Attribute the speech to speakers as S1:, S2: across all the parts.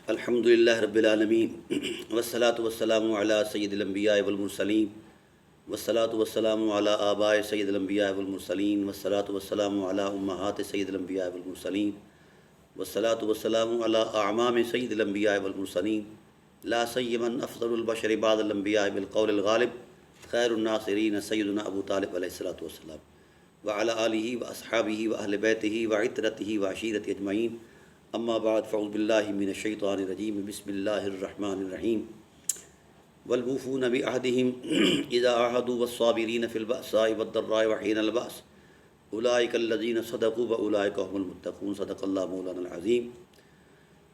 S1: الحمد للہ رب العالمین والصلاة والسلام علی سید الانبیاء والمرسلین والصلاة والسلام علی آباء سید الانبیاء والمرسلین والصلاة والسلام علی امہات سید الانبیاء والمرسلین والصلاة والسلام علی اعمام سید الانبیاء والمرسلین لا سیما افضل البشر بعد الانبیاء بالقول الغالب خیر الناصرین سیدنا ابو طالب علیہ الصلاۃ والسلام وعلی آلہ واصحابہ واہل بیتہ وعترتہ وعشیرتہ اجمعین اما بعد فاعوذ باللہ من الشیطان الرجیم بسم اللہ الرحمن الرحیم والموفون بعہدہم اذا عاہدوا والصابرین فی البأساء والضراء وحین البأس اولئک الذین صدقوا واولئک هم المتقون صدق اللہ مولانا العظیم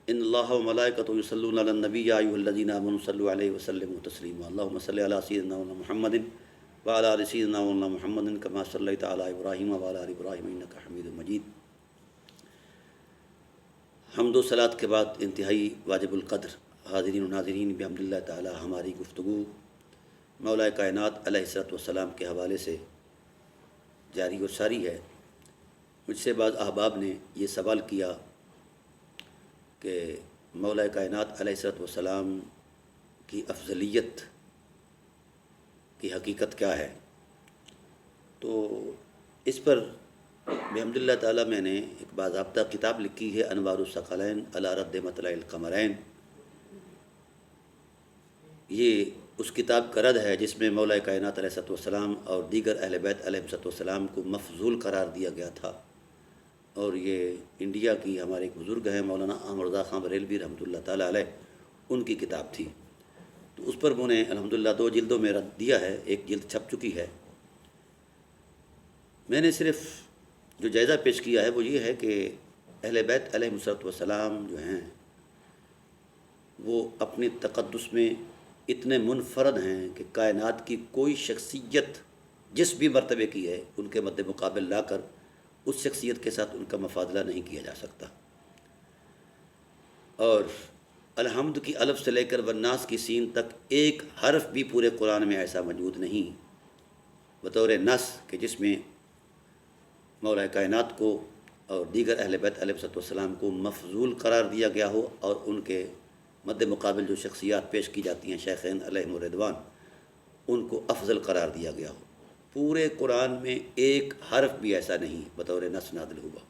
S1: ان اللہ وملائکتہ یصلون علی النبی یا ایھا الذین آمنوا صلوا علیہ وسلموا تسلیما اللہم صل علی سیدنا محمد وعلی آل سیدنا محمد کما صلیت علی ابراہیم وعلی آل ابراہیم انک حمید مجید۔ حمد و صلات کے بعد انتہائی واجب القدر حاضرین و ناظرین بحمد اللہ تعالی ہماری گفتگو مولا کائنات علیہ الصلوۃ والسلام کے حوالے سے جاری و ساری ہے۔ مجھ سے بعض احباب نے یہ سوال کیا کہ مولا کائنات علیہ الصلوۃ والسلام کی افضلیت کی حقیقت کیا ہے، تو اس پر بحمد اللہ تعالیٰ میں نے ایک باضابطہ کتاب لکھی ہے انوار الثقلین علی رد مطلع القمرین۔ یہ اس کتاب کا رد ہے جس میں مولا کائنات علیہ الصلوۃ والسلام اور دیگر اہل بیت علیہ الصلوۃ والسلام کو مفضول قرار دیا گیا تھا، اور یہ انڈیا کی ہمارے ایک بزرگ ہیں مولانا احمد رضا خان بریلوی رحمۃ اللہ تعالیٰ علیہ، ان کی کتاب تھی۔ تو اس پر میں نے الحمدللہ 2 جلدوں میں رد دیا ہے، ایک جلد چھپ چکی ہے۔ میں نے صرف جو جائزہ پیش کیا ہے وہ یہ ہے کہ اہل بیت علیہ الصلوۃ والسلام جو ہیں وہ اپنی تقدس میں اتنے منفرد ہیں کہ کائنات کی کوئی شخصیت جس بھی مرتبے کی ہے ان کے مد مقابل لا کر اس شخصیت کے ساتھ ان کا مفاضلہ نہیں کیا جا سکتا۔ اور الحمد کی الف سے لے کر والناس کی سین تک ایک حرف بھی پورے قرآن میں ایسا موجود نہیں بطور نص کہ جس میں مولا کائنات کو اور دیگر اہل بیت علیہ السلام کو مفضول قرار دیا گیا ہو، اور ان کے مد مقابل جو شخصیات پیش کی جاتی ہیں شیخین علیہم الرضوان ان کو افضل قرار دیا گیا ہو۔ پورے قرآن میں ایک حرف بھی ایسا نہیں بطور نص نازل ہوا۔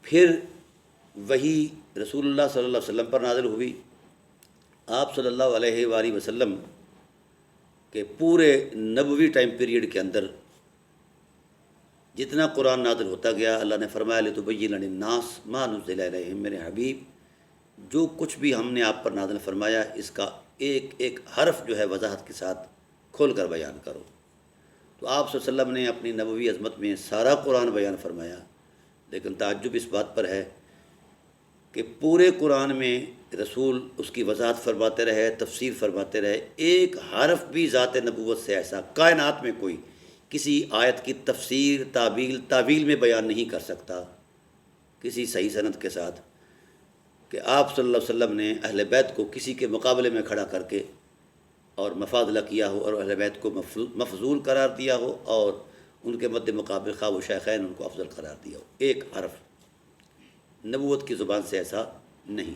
S1: پھر وہی رسول اللہ صلی اللہ علیہ وسلم پر نازل ہوئی۔ آپ صلی اللہ علیہ وآلہ وسلم کے پورے نبوی ٹائم پیریڈ کے اندر جتنا قرآن نازل ہوتا گیا، اللہ نے فرمایا لِتُبَيِّنَ لِلنَّاسِ مَا نُزِّلَ إِلَيْهِمْ، میرے حبیب جو کچھ بھی ہم نے آپ پر نازل فرمایا اس کا ایک ایک حرف جو ہے وضاحت کے ساتھ کھول کر بیان کرو۔ تو آپ صلی اللہ علیہ وسلم نے اپنی نبوی عظمت میں سارا قرآن بیان فرمایا، لیکن تعجب اس بات پر ہے کہ پورے قرآن میں رسول اس کی وضاحت فرماتے رہے، تفسیر فرماتے رہے، ایک حرف بھی ذات نبوت سے ایسا کائنات میں کوئی کسی آیت کی تفسیر تعویل میں بیان نہیں کر سکتا کسی صحیح سند کے ساتھ کہ آپ صلی اللہ علیہ وسلم نے اہل بیت کو کسی کے مقابلے میں کھڑا کر کے اور مفاضلہ کیا ہو اور اہل بیت کو مفضول قرار دیا ہو، اور ان کے مد مقابل خواہ و شیخین ان کو افضل قرار دیا ہو۔ ایک حرف نبوت کی زبان سے ایسا نہیں۔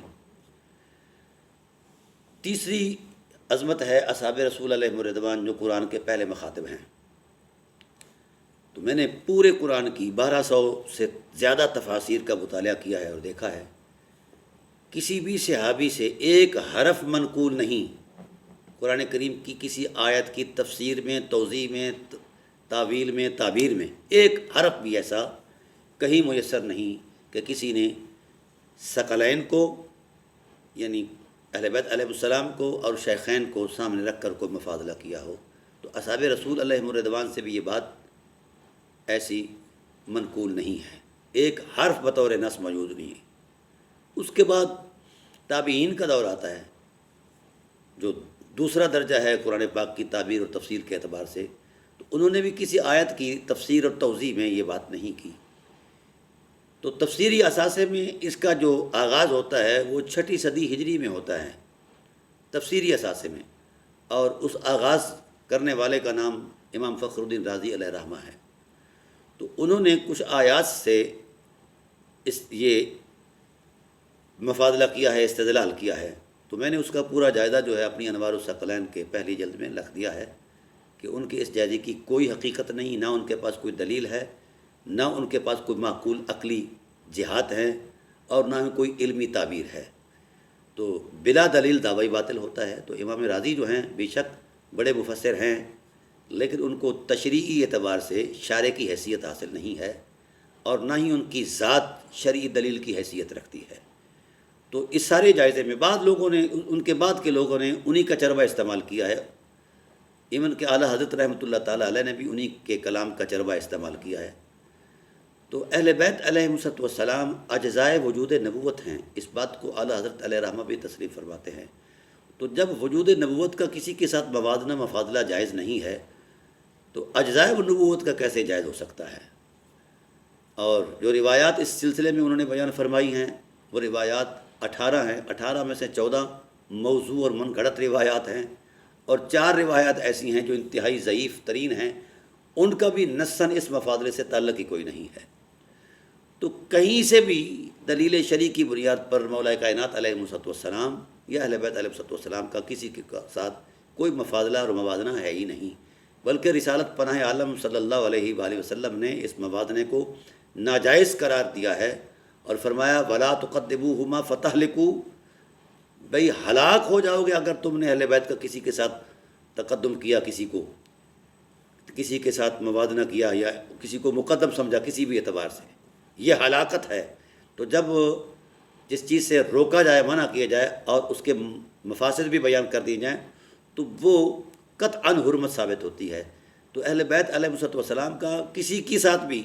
S1: تیسری عظمت ہے اصحاب رسول علیہ الرضوان جو قرآن کے پہلے مخاطب ہیں۔ تو میں نے پورے قرآن کی 1200 سے زیادہ تفاسیر کا مطالعہ کیا ہے اور دیکھا ہے کسی بھی صحابی سے ایک حرف منقول نہیں قرآن کریم کی کسی آیت کی تفسیر میں، توضیح میں، تعویل میں، تعبیر میں ایک حرف بھی ایسا کہیں میسر نہیں کہ کسی نے ثقلین کو یعنی اہل بیت علیہ السلام کو اور شیخین کو سامنے رکھ کر کوئی مفاضلہ کیا ہو۔ تو اصحاب رسول علیہ الرضوان سے بھی یہ بات ایسی منقول نہیں ہے، ایک حرف بطور نص موجود نہیں ہے۔ اس کے بعد تابعین کا دور آتا ہے جو دوسرا درجہ ہے قرآن پاک کی تعبیر اور تفسیر کے اعتبار سے، تو انہوں نے بھی کسی آیت کی تفسیر اور توضیح میں یہ بات نہیں کی۔ تو تفسیری اثاثے میں اس کا جو آغاز ہوتا ہے وہ 6 صدی ہجری میں ہوتا ہے تفسیری اثاثے میں، اور اس آغاز کرنے والے کا نام امام فخر الدین رازی علیہ رحمہ ہے۔ تو انہوں نے کچھ آیات سے یہ مفاضلہ کیا ہے، استدلال کیا ہے، تو میں نے اس کا پورا جائزہ جو ہے اپنی انوار الثقلین کے پہلی جلد میں لکھ دیا ہے کہ ان کے اس جائزے کی کوئی حقیقت نہیں، نہ ان کے پاس کوئی دلیل ہے، نہ ان کے پاس کوئی معقول عقلی جہات ہیں، اور نہ ہی کوئی علمی تعبیر ہے۔ تو بلا دلیل دعوی باطل ہوتا ہے۔ تو امام راضی جو ہیں بے شک بڑے مفسر ہیں، لیکن ان کو تشریعی اعتبار سے شارع کی حیثیت حاصل نہیں ہے، اور نہ ہی ان کی ذات شرعی دلیل کی حیثیت رکھتی ہے۔ تو اس سارے جائزے میں بعض لوگوں نے، ان کے بعد کے لوگوں نے انہی کا چربہ استعمال کیا ہے، ایون کہ اعلیٰ حضرت رحمۃ اللہ تعالیٰ علیہ نے بھی انہی کے کلام کا چربہ استعمال کیا ہے۔ تو اہل بیت علیہم السلام اجزائے وجود نبوت ہیں، اس بات کو اعلیٰ حضرت علیہ رحمہ بھی تصریح فرماتے ہیں۔ تو جب وجود نبوت کا کسی کے ساتھ موازنہ مفاضلہ جائز نہیں ہے، تو اجزائے نبوت کا کیسے جائز ہو سکتا ہے؟ اور جو روایات اس سلسلے میں انہوں نے بیان فرمائی ہیں وہ روایات 18 ہیں، 18 میں سے 14 موضوع اور من گھڑت روایات ہیں، اور 4 روایات ایسی ہیں جو انتہائی ضعیف ترین ہیں، ان کا بھی نصاً اس مفاضلے سے تعلق ہی کوئی نہیں ہے۔ تو کہیں سے بھی دلیل شرعی کی بنیاد پر مولا کائنات علیہ السلام یا اہل بیت علیہ السلام کا کسی کے ساتھ کوئی مفاضلہ اور موازنہ ہے ہی نہیں، بلکہ رسالت پناہ عالم صلی اللہ علیہ وآلہ وسلم نے اس موازنے کو ناجائز قرار دیا ہے، اور فرمایا وَلَا تُقَدِّمُوهُمَا فَتَهْلِكُوا، بھئی ہلاک ہو جاؤ گے اگر تم نے اہل بیت کا کسی کے ساتھ تقدم کیا، کسی کے ساتھ موازنہ کیا یا کسی کو مقدم سمجھا کسی بھی اعتبار سے، یہ ہلاکت ہے۔ تو جب جس چیز سے روکا جائے، منع کیا جائے، اور اس کے مفاسد بھی بیان کر دی جائیں، تو وہ قطعاً حرمت ثابت ہوتی ہے۔ تو اہل بیت علیہ السلام کا کسی کے ساتھ بھی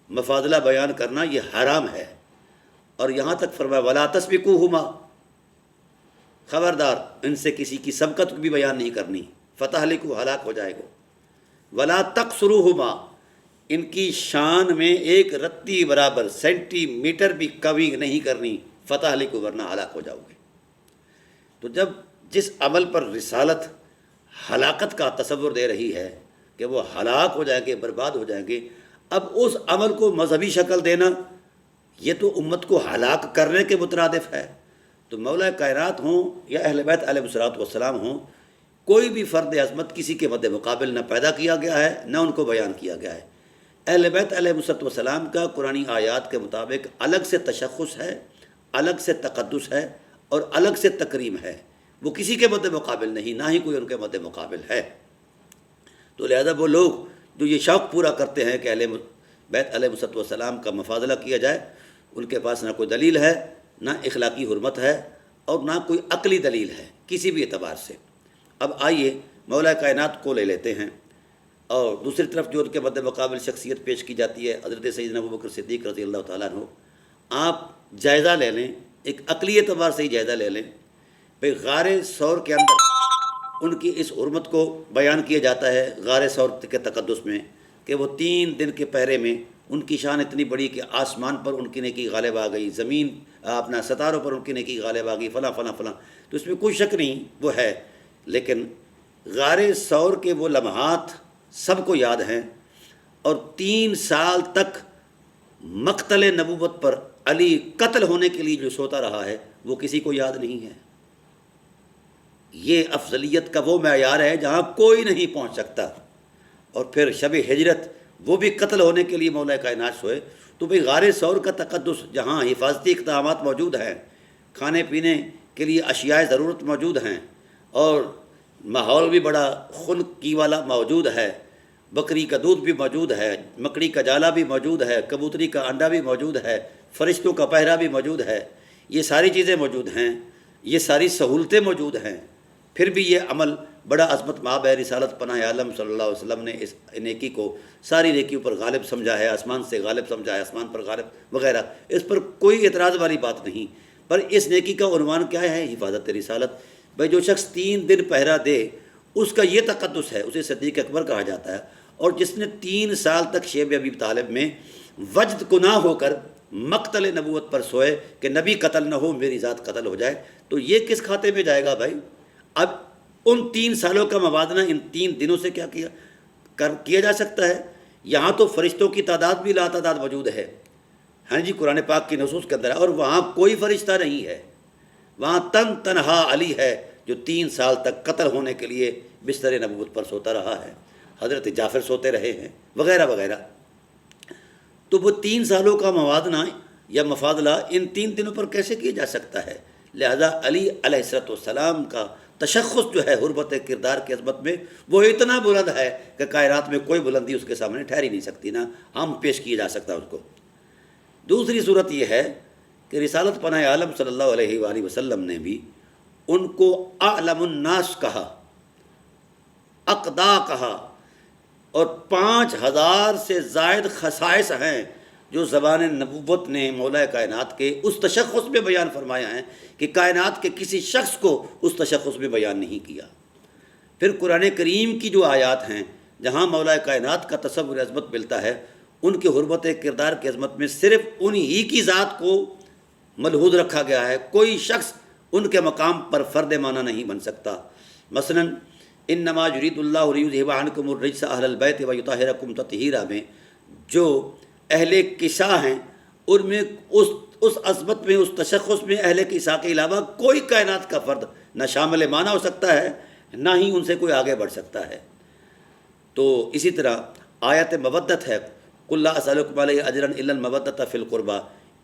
S1: مفاضلہ بیان کرنا یہ حرام ہے، اور یہاں تک فرمایا وَلَا تَسْبِقُوهُمَا، خبردار ان سے کسی کی سبقت بھی بیان نہیں کرنی، فَتَهْلِكُوا، ہلاک ہو جائے گا۔ وَلَا تَقْصُرُوهُمَا، ان کی شان میں ایک رتی برابر سینٹی میٹر بھی کمی نہیں کرنی، فَتَهْلِكُوا، ورنہ ہلاک ہو جاؤ گے۔ تو جب جس عمل پر رسالت ہلاکت کا تصور دے رہی ہے کہ وہ ہلاک ہو جائیں گے، برباد ہو جائیں گے، اب اس عمل کو مذہبی شکل دینا یہ تو امت کو ہلاک کرنے کے مترادف ہے۔ تو مولا کائنات ہوں یا اہل بیت علیہ السلام ہوں، کوئی بھی فرد عظمت کسی کے مد مقابل نہ پیدا کیا گیا ہے، نہ ان کو بیان کیا گیا ہے۔ اہل بیت علیہ السلام کا قرآنی آیات کے مطابق الگ سے تشخص ہے، الگ سے تقدس ہے، اور الگ سے تکریم ہے، وہ کسی کے مد مقابل نہیں، نہ ہی کوئی ان کے مد مقابل ہے۔ تو لہذا وہ لوگ جو یہ شوق پورا کرتے ہیں کہ اہل بیت علیہ السلام کا مفاضلہ کیا جائے، ان کے پاس نہ کوئی دلیل ہے، نہ اخلاقی حرمت ہے، اور نہ کوئی عقلی دلیل ہے کسی بھی اعتبار سے۔ اب آئیے مولا کائنات کو لے لیتے ہیں، اور دوسری طرف جو ان کے مد مقابل شخصیت پیش کی جاتی ہے حضرت سیدنا ابوبکر صدیق رضی اللہ تعالیٰ عنہ۔ آپ جائزہ لے لیں، ایک عقلی اعتبار سے ہی جائزہ لے لیں، بھئی غار ثور کے اندر ان کی اس حرمت کو بیان کیا جاتا ہے غار ثور کے تقدس میں، کہ وہ 3 دن کے پہرے میں ان کی شان اتنی بڑی کہ آسمان پر ان کی نیکی غالب آ گئی، زمین اپنا ستاروں پر ان کی نیکی غالب آ گئی، فلاں فلاں فلاں۔ تو اس میں کوئی شک نہیں وہ ہے، لیکن غار ثور کے وہ لمحات سب کو یاد ہیں، اور 3 سال تک مقتل نبوت پر علی قتل ہونے کے لیے جو سوتا رہا ہے وہ کسی کو یاد نہیں ہے۔ یہ افضلیت کا وہ معیار ہے جہاں کوئی نہیں پہنچ سکتا۔ اور پھر شب ہجرت وہ بھی قتل ہونے کے لیے مولا کائنات سوئے، تو بھئی غار ثور کا تقدس جہاں حفاظتی اقدامات موجود ہیں، کھانے پینے کے لیے اشیاء ضرورت موجود ہیں، اور ماحول بھی بڑا خنکی والا موجود ہے، بکری کا دودھ بھی موجود ہے، مکڑی کا جالا بھی موجود ہے، کبوتری کا انڈا بھی موجود ہے، فرشتوں کا پہرا بھی موجود ہے، یہ ساری چیزیں موجود ہیں، یہ ساری سہولتیں موجود ہیں، پھر بھی یہ عمل بڑا عظمت مآب ہے۔ رسالت پناہ عالم صلی اللہ علیہ وسلم نے اس نیکی کو ساری نیکیوں پر غالب سمجھا ہے، آسمان سے غالب سمجھا ہے، آسمان پر غالب وغیرہ، اس پر کوئی اعتراض والی بات نہیں۔ پر اس نیکی کا عنوان کیا ہے؟ حفاظت رسالت۔ بھائی جو شخص 3 دن پہرا دے اس کا یہ تقدس ہے، اسے صدیق اکبر کہا جاتا ہے، اور جس نے 3 سال تک شیب ابی طالب میں وجد گناہ ہو کر مقتل نبوت پر سوئے کہ نبی قتل نہ ہو میری ذات قتل ہو جائے، تو یہ کس کھاتے میں جائے گا بھائی؟ اب ان 3 سالوں کا موازنہ ان 3 دنوں سے کیا کیا جا سکتا ہے؟ یہاں تو فرشتوں کی تعداد بھی لا تعداد موجود ہے، ہاں جی قرآن پاک کی نصوص کے اندر ہے، اور وہاں کوئی فرشتہ نہیں ہے، وہاں تنہا علی ہے جو 3 سال تک قتل ہونے کے لیے بستر نبوت پر سوتا رہا ہے، حضرت جعفر سوتے رہے ہیں وغیرہ وغیرہ۔ تو وہ 3 سالوں کا موازنہ یا مفاضلہ ان 3 دنوں پر کیسے کیا جا سکتا ہے؟ لہذا علی علیہ السلام کا تشخص جو ہے حرمت کردار کی عظمت میں، وہ اتنا بلند ہے کہ کائنات میں کوئی بلندی اس کے سامنے ٹھہر ہی نہیں سکتی، نہ ہم پیش کیا جا سکتا اس کو۔ دوسری صورت یہ ہے کہ رسالت پناہ عالم صلی اللہ علیہ وآلہ وسلم نے بھی ان کو اعلم الناس کہا، اقدا کہا، اور 5000 سے زائد خصائص ہیں جو زبان نبوت نے مولا کائنات کے اس تشخص میں بیان فرمایا ہیں کہ کائنات کے کسی شخص کو اس تشخص میں بیان نہیں کیا۔ پھر قرآن کریم کی جو آیات ہیں جہاں مولا کائنات کا تصور عظمت ملتا ہے، ان کی حرمت کردار کی عظمت میں صرف انہی کی ذات کو ملحوظ رکھا گیا ہے، کوئی شخص ان کے مقام پر فرد معنی نہیں بن سکتا۔ مثلا انما یرید اللہ لیذھب عنکم الرجس اہل البیت ویطہرکم تطہیرا میں جو اہل کسا ہیں، ان میں اس عظمت میں، اس تشخص میں اہل کسا کے علاوہ کوئی کائنات کا فرد نہ شامل معنی ہو سکتا ہے، نہ ہی ان سے کوئی آگے بڑھ سکتا ہے۔ تو اسی طرح آیت مودت ہے، قل لا اسألکم علیہ اجرا الا المودۃ فی القربى،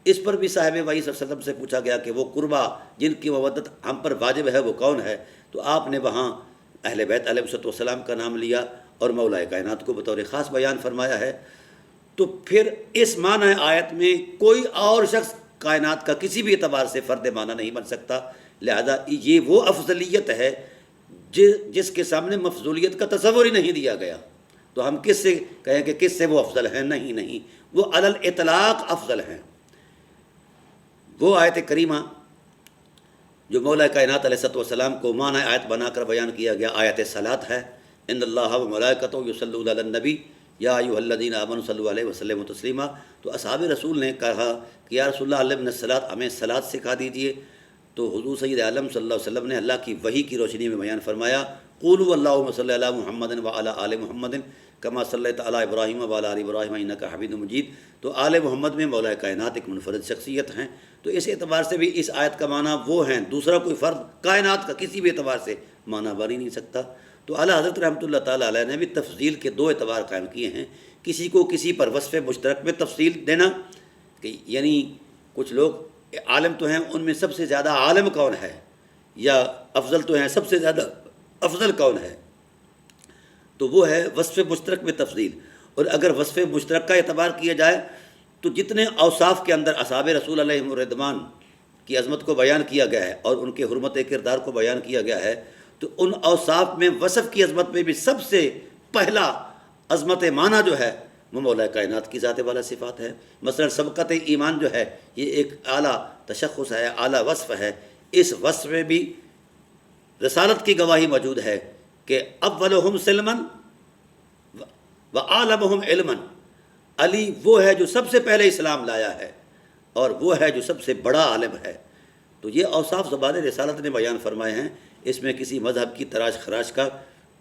S1: اس پر بھی صاحب وحی صلی اللہ علیہ وسلم سے پوچھا گیا کہ وہ قربا جن کی مودت ہم پر واجب ہے وہ کون ہے؟ تو آپ نے وہاں اہل بیت علیہ السلام کا نام لیا اور مولا کائنات کو بطور خاص بیان فرمایا ہے۔ تو پھر اس معنی آیت میں کوئی اور شخص کائنات کا کسی بھی اعتبار سے فرد معنی نہیں بن سکتا، لہذا یہ وہ افضلیت ہے جس کے سامنے مفضولیت کا تصور ہی نہیں دیا گیا۔ تو ہم کس سے کہیں کہ کس سے وہ افضل ہیں؟ نہیں، وہ علی الاطلاق افضل ہیں۔ وہ آیت کریمہ جو مولا کائنات علیہ السلام کو معنی آیت بنا کر بیان کیا گیا، آیت صلاۃ ہے، ان اللہ و ملائکتہ یصلون علی النبی یا ایھا الذین آمنوا صلوا علیہ وسلم تسلیما۔ تو اصحاب رسول نے کہا کہ یا رسول اللہ علمنا الصلاۃ، ہمیں صلاۃ سکھا دیجیے۔ تو حضور سید عالم صلی اللہ علیہ وسلم نے اللہ کی وحی کی روشنی میں بیان فرمایا، قولوا اللہم صلی علی محمد وعلی آل محمد کما صلیت علی ابراہیم وعلی آل ابراہیم انک حمید مجید۔ تو آل محمد میں مولا کائنات ایک منفرد شخصیت ہیں، تو اس اعتبار سے بھی اس آیت کا معنی وہ ہیں، دوسرا کوئی فرد کائنات کا کسی بھی اعتبار سے معنی بن ہی نہیں سکتا۔ تو اعلیٰ حضرت رحمۃ اللہ تعالیٰ علیہ نے بھی تفضیل کے 2 اعتبار قائم کیے ہیں، کسی کو کسی پر وصف مشترک میں تفصیل دینا، کہ یعنی کچھ لوگ عالم تو ہیں، ان میں سب سے زیادہ عالم کون ہے، یا افضل تو ہیں، سب سے زیادہ افضل کون ہے، تو وہ ہے وصف مشترک میں تفضیل۔ اور اگر وصف مشترک کا اعتبار کیا جائے تو جتنے اوصاف کے اندر اصحاب رسول علیہ الرضوان کی عظمت کو بیان کیا گیا ہے اور ان کے حرمت کردار کو بیان کیا گیا ہے، تو ان اوصاف میں وصف کی عظمت میں بھی سب سے پہلا عظمت معنی جو ہے وہ مولا کائنات کی ذات والا صفات ہے۔ مثلا سبقت ایمان جو ہے یہ ایک اعلیٰ تشخص ہے، اعلیٰ وصف ہے، اس وصف میں بھی رسالت کی گواہی موجود ہے کہ اولہم سلما وعالمہم علما، علی وہ ہے جو سب سے پہلے اسلام لایا ہے اور وہ ہے جو سب سے بڑا عالم ہے۔ تو یہ اوصاف زبان رسالت نے بیان فرمائے ہیں، اس میں کسی مذہب کی تراش خراش کا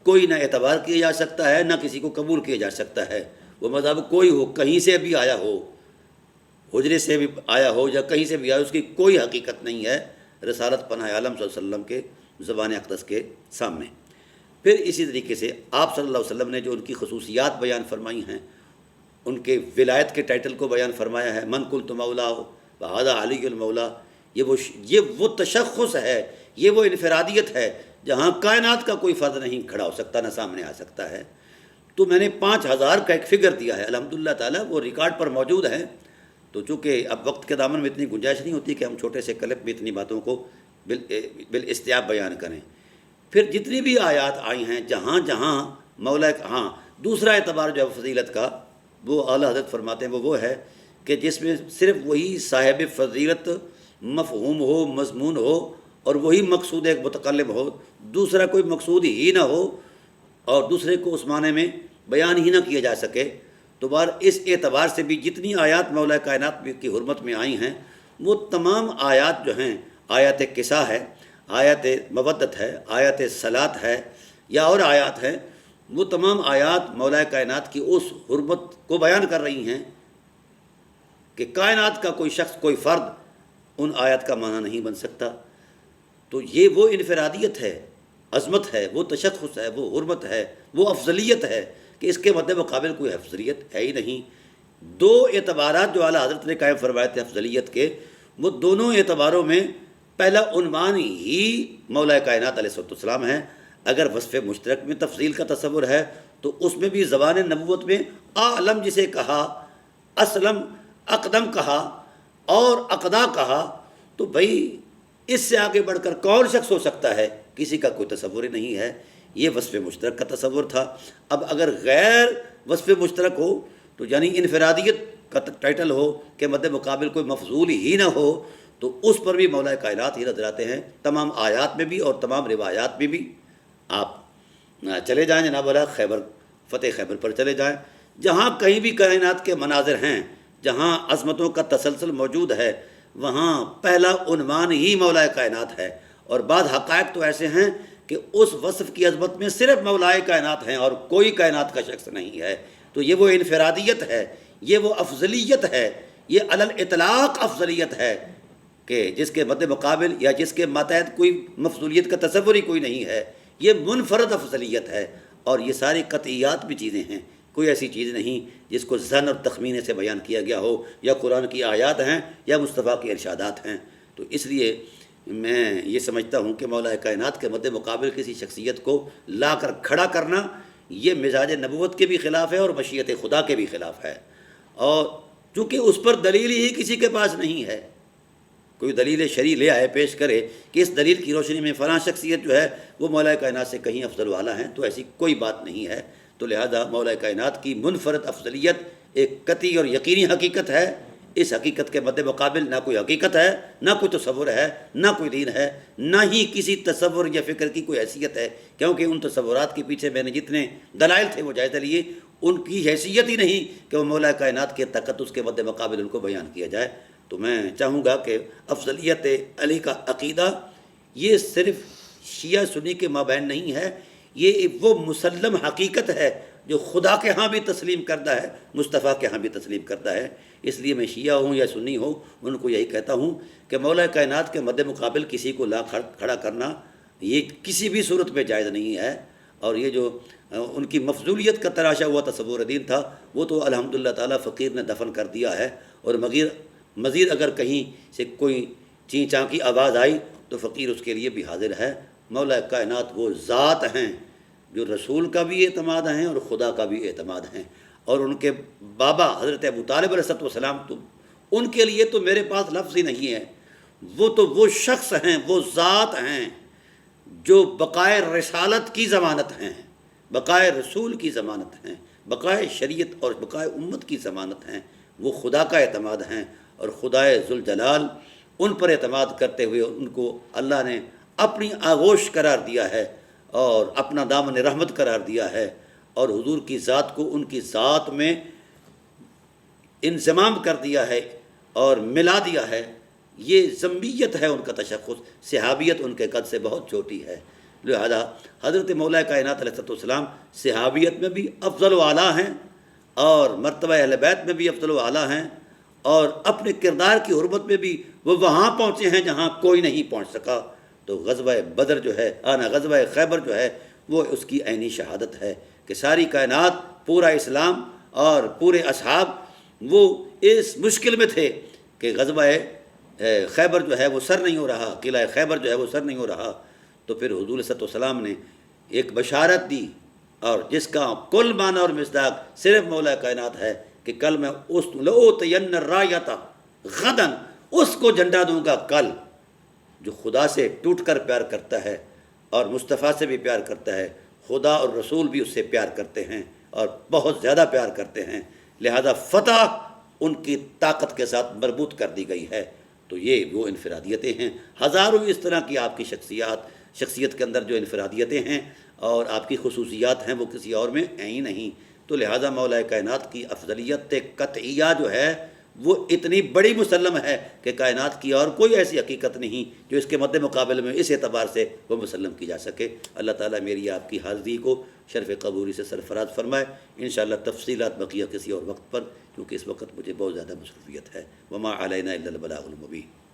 S1: کوئی نہ اعتبار کیا جا سکتا ہے، نہ کسی کو قبول کیا جا سکتا ہے۔ وہ مذہب کوئی ہو، کہیں سے بھی آیا ہو، حجرے سے بھی آیا ہو یا کہیں سے بھی آیا، اس کی کوئی حقیقت نہیں ہے رسالت پناہ عالم صلی اللہ علیہ وسلم کے زبان اقدس کے سامنے۔ پھر اسی طریقے سے آپ صلی اللہ علیہ وسلم نے جو ان کی خصوصیات بیان فرمائی ہیں، ان کے ولایت کے ٹائٹل کو بیان فرمایا ہے، من قلت مولا وھذا علی المولا، یہ وہ تشخص ہے، یہ وہ انفرادیت ہے جہاں کائنات کا کوئی فرد نہیں کھڑا ہو سکتا، نہ سامنے آ سکتا ہے۔ تو میں نے 5000 کا ایک فگر دیا ہے، الحمدللہ تعالیٰ وہ ریکارڈ پر موجود ہے۔ تو چونکہ اب وقت کے دامن میں اتنی گنجائش نہیں ہوتی کہ ہم چھوٹے سے کلپ میں اتنی باتوں کو بالاستیاب بیان کریں۔ پھر جتنی بھی آیات آئی ہیں جہاں جہاں مولا، ہاں دوسرا اعتبار جو ہے فضیلت کا، وہ اعلیٰ حضرت فرماتے ہیں وہ ہے کہ جس میں صرف وہی صاحب فضیلت مفہوم ہو، مضمون ہو، اور وہی مقصود ایک متکلم ہو، دوسرا کوئی مقصود ہی نہ ہو اور دوسرے کو اس معنی میں بیان ہی نہ کیا جا سکے۔ تو بار اس اعتبار سے بھی جتنی آیات مولا کائنات کی حرمت میں آئی ہیں، وہ تمام آیات جو ہیں، آیات قصہ ہے، آیات مودت ہے، آیات صلاۃ ہے یا اور آیات ہیں، وہ تمام آیات مولا کائنات کی اس حرمت کو بیان کر رہی ہیں کہ کائنات کا کوئی شخص، کوئی فرد ان آیات کا معنی نہیں بن سکتا۔ تو یہ وہ انفرادیت ہے، عظمت ہے، وہ تشخص ہے، وہ حرمت ہے، وہ افضلیت ہے کہ اس کے مد مقابل کوئی افضلیت ہے ہی نہیں۔ دو اعتبارات جو اعلیٰ حضرت نے قائم فرمائے تھے افضلیت کے، وہ دونوں اعتباروں میں پہلا عنوان ہی مولا کائنات علیہ السلام ہے۔ اگر وصف مشترک میں تفضیل کا تصور ہے تو اس میں بھی زبان نبوت میں اعلم جسے کہا، اسلم، اقدم کہا اور اقدا کہا، تو بھائی اس سے آگے بڑھ کر کون شخص ہو سکتا ہے؟ کسی کا کوئی تصور ہی نہیں ہے۔ یہ وصف مشترک کا تصور تھا۔ اب اگر غیر وصف مشترک ہو تو یعنی انفرادیت کا ٹائٹل ہو کہ مد مقابل کوئی مفضول ہی نہ ہو، تو اس پر بھی مولا کائنات ہی نظر آتے ہیں، تمام آیات میں بھی اور تمام روایات میں بھی۔ آپ چلے جائیں جناب والا خیبر، فتح خیبر پر چلے جائیں، جہاں کہیں بھی کائنات کے مناظر ہیں، جہاں عظمتوں کا تسلسل موجود ہے، وہاں پہلا عنوان ہی مولا کائنات ہے۔ اور بعض حقائق تو ایسے ہیں کہ اس وصف کی عظمت میں صرف مولا کائنات ہیں اور کوئی کائنات کا شخص نہیں ہے۔ تو یہ وہ انفرادیت ہے، یہ وہ افضلیت ہے، یہ علی الاطلاق افضلیت ہے کہ جس کے مد مقابل یا جس کے ماتحت کوئی مفضولیت کا تصور ہی کوئی نہیں ہے۔ یہ منفرد افضلیت ہے، اور یہ ساری قطعیات بھی چیزیں ہیں، کوئی ایسی چیز نہیں جس کو ظن اور تخمینے سے بیان کیا گیا ہو، یا قرآن کی آیات ہیں یا مصطفیٰ کے ارشادات ہیں۔ تو اس لیے میں یہ سمجھتا ہوں کہ مولا کائنات کے مد مقابل کسی شخصیت کو لا کر کھڑا کرنا یہ مزاج نبوت کے بھی خلاف ہے اور مشیت خدا کے بھی خلاف ہے، اور چونکہ اس پر دلیل ہی کسی کے پاس نہیں ہے، کوئی دلیل شرعی لے آئے پیش کرے کہ اس دلیل کی روشنی میں فلاں شخصیت جو ہے وہ مولا کائنات سے کہیں افضل والا ہیں، تو ایسی کوئی بات نہیں ہے۔ تو لہذا مولا کائنات کی منفرد افضلیت ایک قطعی اور یقینی حقیقت ہے۔ اس حقیقت کے مد مقابل نہ کوئی حقیقت ہے، نہ کوئی تصور ہے، نہ کوئی دین ہے، نہ ہی کسی تصور یا فکر کی کوئی حیثیت ہے، کیونکہ ان تصورات کے پیچھے میں نے جتنے دلائل تھے وہ جائزہ لیے، ان کی حیثیت ہی نہیں کہ وہ مولا کائنات کے تقدس کے مد مقابل ان کو بیان کیا جائے۔ تو میں چاہوں گا کہ افضلیت علی کا عقیدہ یہ صرف شیعہ سنی کے مابین نہیں ہے، یہ وہ مسلم حقیقت ہے جو خدا کے ہاں بھی تسلیم کردہ ہے، مصطفیٰ کے ہاں بھی تسلیم کردہ ہے۔ اس لیے میں شیعہ ہوں یا سنی ہوں، ان کو یہی کہتا ہوں کہ مولا کائنات کے مد مقابل کسی کو لا کھڑا کرنا یہ کسی بھی صورت میں جائز نہیں ہے۔ اور یہ جو ان کی مفضولیت کا تراشا ہوا تصور دین تھا، وہ تو الحمدللہ تعالیٰ فقیر نے دفن کر دیا ہے، اور مزید اگر کہیں سے کوئی چیں چاں کی آواز آئی تو فقیر اس کے لیے بھی حاضر ہے۔ مولا کائنات وہ ذات ہیں جو رسول کا بھی اعتماد ہیں اور خدا کا بھی اعتماد ہیں، اور ان کے بابا حضرت ابو طالب علیہ السلام، تو ان کے لیے تو میرے پاس لفظ ہی نہیں ہے۔ وہ تو وہ شخص ہیں، وہ ذات ہیں جو بقائے رسالت کی ضمانت ہیں، بقائے رسول کی ضمانت ہیں، بقائے شریعت اور بقائے امت کی ضمانت ہیں۔ وہ خدا کا اعتماد ہیں، اور خدائے ذوالجلال ان پر اعتماد کرتے ہوئے ان کو اللہ نے اپنی آغوش قرار دیا ہے اور اپنا دامن رحمت قرار دیا ہے، اور حضور کی ذات کو ان کی ذات میں انضمام کر دیا ہے اور ملا دیا ہے۔ یہ ذمیت ہے ان کا تشخص، صحابیت ان کے قد سے بہت چھوٹی ہے۔ لہذا حضرت مولا کائنات علیہ السلام صحابیت میں بھی افضل و اعلیٰ ہیں، اور مرتبہ اہل بیت میں بھی افضل و اعلیٰ ہیں، اور اپنے کردار کی حرمت میں بھی وہ وہاں پہنچے ہیں جہاں کوئی نہیں پہنچ سکا۔ تو غزوہ بدر جو ہے، غزوہ خیبر جو ہے، وہ اس کی عینی شہادت ہے کہ ساری کائنات، پورا اسلام اور پورے اصحاب وہ اس مشکل میں تھے کہ غزوہ خیبر جو ہے وہ سر نہیں ہو رہا، قلعہ خیبر جو ہے وہ سر نہیں ہو رہا۔ تو پھر حضور صلی اللہ علیہ وسلم نے ایک بشارت دی، اور جس کا کل معنی اور مصداق صرف مولا کائنات ہے کہ کل میں لأوتین الرایۃ غداً، اس کو جھنڈا دوں گا کل، جو خدا سے ٹوٹ کر پیار کرتا ہے اور مصطفیٰ سے بھی پیار کرتا ہے، خدا اور رسول بھی اس سے پیار کرتے ہیں اور بہت زیادہ پیار کرتے ہیں، لہذا فتح ان کی طاقت کے ساتھ مربوط کر دی گئی ہے۔ تو یہ وہ انفرادیتیں ہیں، ہزاروں اس طرح کی آپ کی شخصیت کے اندر جو انفرادیتیں ہیں اور آپ کی خصوصیات ہیں، وہ کسی اور میں ہیں ہی نہیں۔ تو لہذا مولا کائنات کی افضلیت قطعیہ جو ہے وہ اتنی بڑی مسلم ہے کہ کائنات کی اور کوئی ایسی حقیقت نہیں جو اس کے مد مقابل میں اس اعتبار سے وہ مسلم کی جا سکے۔ اللہ تعالیٰ میری آپ کی حاضری کو شرف قبولی سے سرفراز فرمائے۔ انشاءاللہ تفصیلات بقیہ کسی اور وقت پر، کیونکہ اس وقت مجھے بہت زیادہ مصروفیت ہے۔ وما علینا الا البلاغ المبین۔